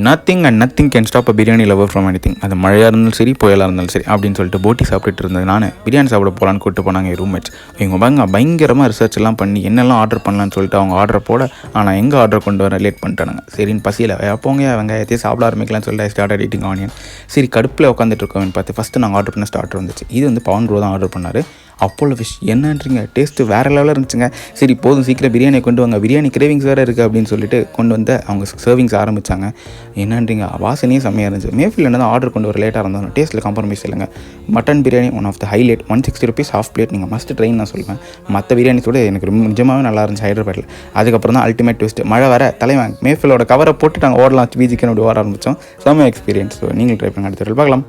Nothing and nothing can stop a biryani lover from anything. அது மழையாக இருந்தாலும் சரி, புயலாக இருந்தாலும் சரி அப்படின்னு சொல்லிட்டு போட்டி சாப்பிட்டுட்டு இருந்தது நான் பிரியாணி சாப்பிட போகலான்னு கூப்பிட்டு போனாங்க என் ரூம்மேட்ஸ். இவங்க பயங்கரமாக ரிசர்ச் எல்லாம் பண்ணி என்னெல்லாம் ஆர்டர் பண்ணலான்னு சொல்லிட்டு அவங்க ஆர்டர் போட, ஆனால் எங்கே ஆர்டர் கொண்டு வர லேட் பண்ணிட்டானுங்க. சரின்னு பசியில் போங்க வெங்காயத்தையும் சாப்பிட ஆரம்பிக்கலாம்னு சொல்லிட்டு ஸ்டார்ட் எடிட்டிங் ஆனியன். சரி கடுப்பில் உட்காந்துட்டு இருக்கோன்னு பார்த்து ஃபஸ்ட்டு நாங்கள் ஆர்டர் பண்ண ஸ்டார்டர் வந்துச்சு. இது வந்து பவன் ப்ரோ தான் ஆர்டர் பண்ணார். அப்போலோ ஃபிஷ் என்னன்றீங்க, டேஸ்ட்டு வேறு லெவலில் இருந்துச்சுங்க. சரி போதும் சீக்கிரம் பிரியாணியை கொண்டு வாங்க, பிரியாணி கிரேவிங்ஸ் வேறு இருக்குது அப்படின்னு சொல்லிட்டு கொண்டு வந்து அவங்க சர்விங்ஸ் ஆரம்பித்தாங்க. என்னன்றீங்க வாசனையும் செம்மையாக இருந்துச்சு. மேஃபில் தான் ஆர்டர் கொண்டு வர லேட்டாக இருந்தாலும் டேஸ்ட்டில் காம்ப்ரமைஸ் இல்லைங்க. Mutton biryani one of the highlight. 160 rupees half plate. நீங்கள் மஸ்ட் ட்ரெயின் நான் சொல்லுவேன். மற்ற பிரியாணிஸோட எனக்கு ரொம்ப நிஜமாகவே நல்லா இருந்துச்சு ஹைதராபாத்தில். அதுக்கப்புறம் தான் அல்டிமேட் ட்விஸ்ட். மழை வர தலைவன் மேஃபிலோட கவரை போட்டு நாங்கள் ஓடலாம் பீச்சுக்கு அப்படி ஓட ஆரம்பித்தோம். செம்ம எக்ஸ்பீரியன்ஸ். ஸோ நீங்கள் ட்ரை பண்ணி அடுத்த பார்க்கலாம்.